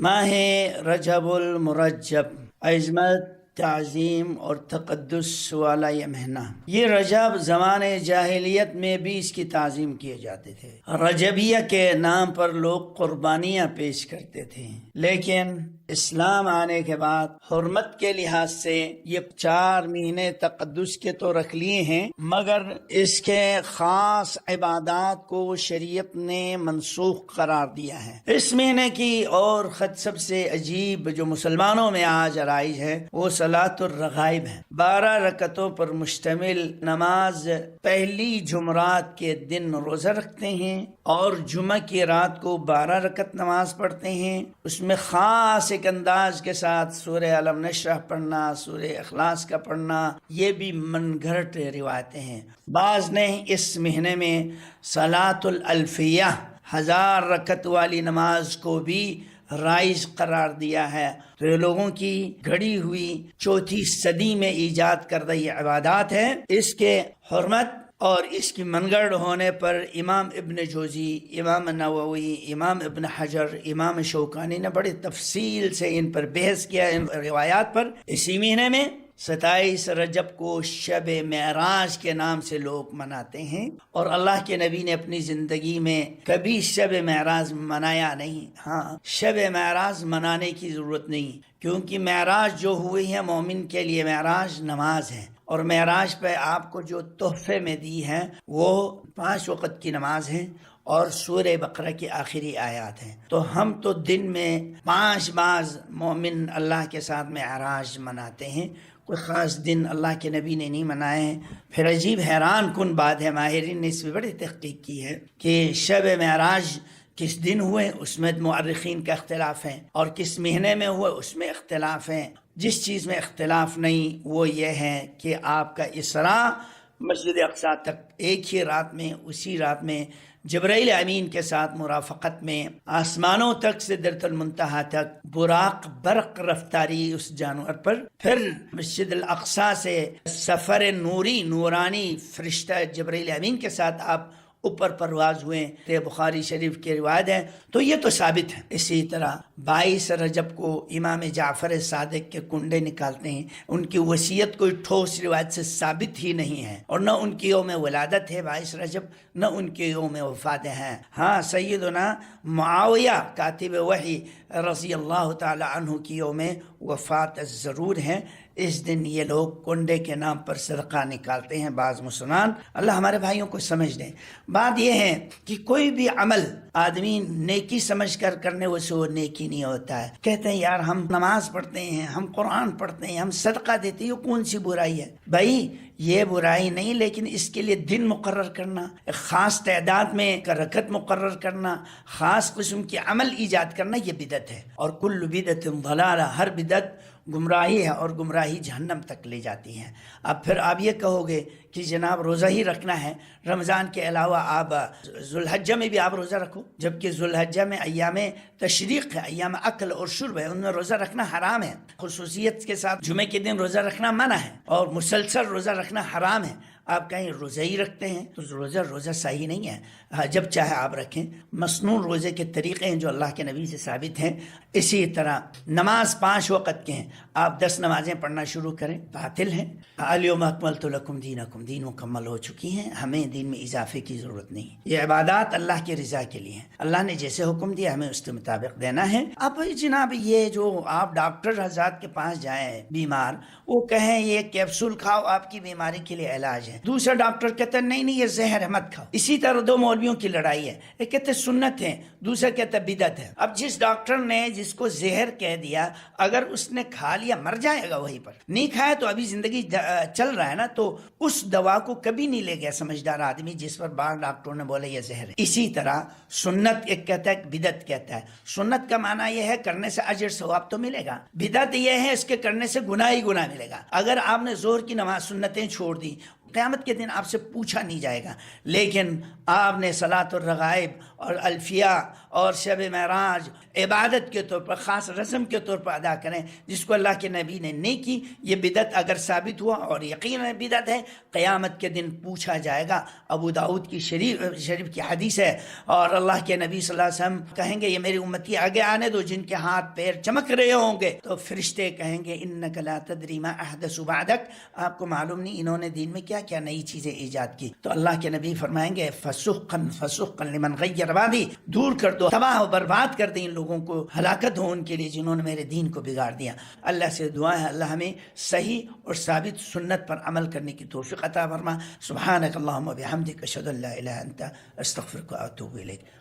ماہ رجب المرجب، عظمت، تعظیم اور تقدس والا یہ مہینہ۔ یہ رجب زمانے جاہلیت میں بھی اس کی تعظیم کیے جاتے تھے۔ رجبیہ کے نام پر لوگ قربانیاں پیش کرتے تھے، لیکن اسلام آنے کے بعد حرمت کے لحاظ سے یہ 4 مہینے تقدس کے تو رکھ لیے ہیں، مگر اس کے خاص عبادات کو شریعت نے منسوخ قرار دیا ہے۔ اس مہینے کی اور خط سب سے عجیب جو مسلمانوں میں آج رائج ہے وہ صلاۃ الرغائب ہے۔ 12 رکعتوں پر مشتمل نماز پہلی جمعرات کے دن روزہ رکھتے ہیں اور جمعہ کی رات کو 12 رکعت نماز پڑھتے ہیں۔ اس میں خاص ایک انداز کے ساتھ سورہ علم نشرح پڑھنا، سورہ اخلاص کا پڑھنا، یہ بھی من گھڑت روایتیں ہیں۔ بعض نے اس مہینے میں صلاۃ الالفیہ 1000 رکعت والی نماز کو بھی رائج قرار دیا ہے۔ تو یہ لوگوں کی گھڑی ہوئی 4 صدی میں ایجاد کردہ یہ عبادات ہے۔ اس کے حرمت اور اس کی منگڑ ہونے پر امام ابن جوزی، امام نووی، امام ابن حجر، امام شوکانی نے بڑی تفصیل سے ان پر بحث کیا، ان روایات پر۔ اسی مہینے میں 27 رجب کو شب معراج کے نام سے لوگ مناتے ہیں، اور اللہ کے نبی نے اپنی زندگی میں کبھی شب معراج منایا نہیں۔ ہاں، شب معراج منانے کی ضرورت نہیں، کیونکہ معراج جو ہوئی ہے مومن کے لیے معراج نماز ہے، اور معراج پہ آپ کو جو تحفے میں دی ہے وہ 5 وقت کی نماز ہے اور سورہ بقرہ کی آخری آیات ہیں۔ تو ہم تو دن میں 5 باز مومن اللہ کے ساتھ معراج مناتے ہیں، کوئی خاص دن اللہ کے نبی نے نہیں منائے ہیں۔ پھر عجیب حیران کن بات ہے، ماہرین نے اس پہ بڑی تحقیق کی ہے کہ شب معراج کس دن ہوئے، اس میں مؤرخین کا اختلاف ہے، اور کس مہینے میں ہوئے اس میں اختلاف ہے۔ جس چیز میں اختلاف نہیں وہ یہ ہے کہ آپ کا اسراء مسجد اقصی تک ایک ہی رات میں، اسی رات میں جبرائیل امین کے ساتھ مرافقت میں آسمانوں تک سدرۃ المنتہا تک براق برق رفتاری اس جانور پر، پھر مسجد الاقصی سے سفر نوری نورانی فرشتہ جبرائیل امین کے ساتھ آپ اوپر پرواز ہوئے تھے، بخاری شریف کی روایت ہے۔ تو یہ تو ثابت ہے۔ اسی طرح 22 رجب کو امام جعفر صادق کے کنڈے نکالتے ہیں، ان کی وصیت کوئی ٹھوس روایت سے ثابت ہی نہیں ہے، اور نہ ان کی یوم ولادت ہے 22 رجب، نہ ان کے یوم وفات ہے۔ ہاں، سیدنا معاویہ کاتب وحی رضی اللہ تعالی عنہ کی یوم وفات ضرور ہے۔ اس دن یہ لوگ کنڈے کے نام پر صدقہ نکالتے ہیں بعض مسلمان۔ اللہ ہمارے بھائیوں کو سمجھ دیں۔ بات یہ ہے کہ کوئی بھی عمل آدمی نیکی سمجھ کر کرنے سے وہ نیکی نہیں ہوتا ہے۔ کہتے ہیں یار ہم نماز پڑھتے ہیں، ہم قرآن پڑھتے ہیں، ہم صدقہ دیتے ہیں، یہ کون سی برائی ہے؟ بھائی یہ برائی نہیں، لیکن اس کے لیے دن مقرر کرنا، ایک خاص تعداد میں رکعت مقرر کرنا، خاص قسم کی عمل ایجاد کرنا، یہ بدعت ہے، اور کل بدعت ضلالہ، ہر بدعت گمراہی ہے، اور گمراہی جہنم تک لے جاتی ہے۔ اب پھر آپ یہ کہو گے کہ جناب روزہ ہی رکھنا ہے، رمضان کے علاوہ آپ ذوالحجہ میں بھی آپ روزہ رکھو، جبکہ ذوالحجہ میں ایام تشریق ہے، ایام اکل اور شرب ہے، ان میں روزہ رکھنا حرام ہے۔ خصوصیت کے ساتھ جمعے کے دن روزہ رکھنا منع ہے، اور مسلسل روزہ رکھنا حرام ہے۔ آپ کہیں روزہ ہی رکھتے ہیں تو روزہ صحیح نہیں ہے، جب چاہے آپ رکھیں۔ مسنون روزے کے طریقے ہیں جو اللہ کے نبی سے ثابت ہیں۔ اسی طرح نماز 5 وقت کے ہیں، آپ 10 نمازیں پڑھنا شروع کریں، باطل ہیں۔ الیوم اکملت لکم دینکم، دین مکمل ہو چکی ہیں، ہمیں دین میں اضافے کی ضرورت نہیں۔ یہ عبادات اللہ کی رضا کے لیے ہیں، اللہ نے جیسے حکم دیا ہمیں اس کے مطابق دینا ہے۔ اب جناب یہ جو آپ ڈاکٹر حضرات کے پاس جائیں بیمار، وہ کہیں یہ کیپسول کھاؤ آپ کی بیماری کے لیے علاج ہے، دوسرا ڈاکٹر کہتا ہے نہیں یہ زہر ہے مت کھاؤ۔ اسی طرح 2 مولویوں کی لڑائی ہے، ایک کہتے سنت ہے، دوسرا کہتا بدعت ہے۔ اب جس ڈاکٹر نے جس کو زہر کہہ دیا، اگر اس نے کھا لیا مر جائے گا وہیں پر، نہیں کھایا تو ابھی زندگی چل رہا ہے نا، تو اس دوا کو کبھی نہیں لے گیا سمجھدار آدمی جس پر بعض ڈاکٹروں نے بولا یہ زہر ہے۔ اسی طرح سنت ایک کہتا ہے، بدعت کہتا ہے۔ سنت کا معنی یہ ہے کرنے سے اجر ثواب تو ملے گا، بدعت یہ ہے اس کے کرنے سے گناہ ہی گناہ ملے گا۔ اگر آپ نے ظہر کی نماز سنتیں چھوڑ دی، قیامت کے دن آپ سے پوچھا نہیں جائے گا، لیکن آپ نے صلاۃ الرغائب اور الفیہ اور شب معراج عبادت کے طور پر، خاص رسم کے طور پر ادا کریں جس کو اللہ کے نبی نے نہیں کی. یہ بدعت اگر ثابت ہوا، اور یقیناً بدعت ہے، قیامت کے دن پوچھا جائے گا. ابو داؤد کی شریف کی حدیث ہے، اور اللہ کے نبی صلی اللہ علیہ وسلم کہیں گے یہ میری امتی آگے آنے دو جن کے ہاتھ پیر چمک رہے ہوں گے، تو فرشتے کہیں گے انک لا تدری ما احدث بعدک، آپ کو معلوم نہیں انہوں نے دین میں کیا کیا نئی چیزیں ایجاد کی. تو اللہ کے نبی فرمائیں گے فسحقا فسحقا لمن غیر بعدی، دور کر دو، تباہ و برباد کر دیں ان لوگوں کو، ہلاکت ہو ان کے لیے جنہوں نے میرے دین کو بگاڑ دیا. اللہ سے دعا ہے اللہ ہمیں صحیح اور ثابت سنت پر عمل کرنے کی توفیق عطا فرما. سبحانک اللہم و بحمدک، اشہد ان لا الہ الا انت، استغفرک و اتوب الیک.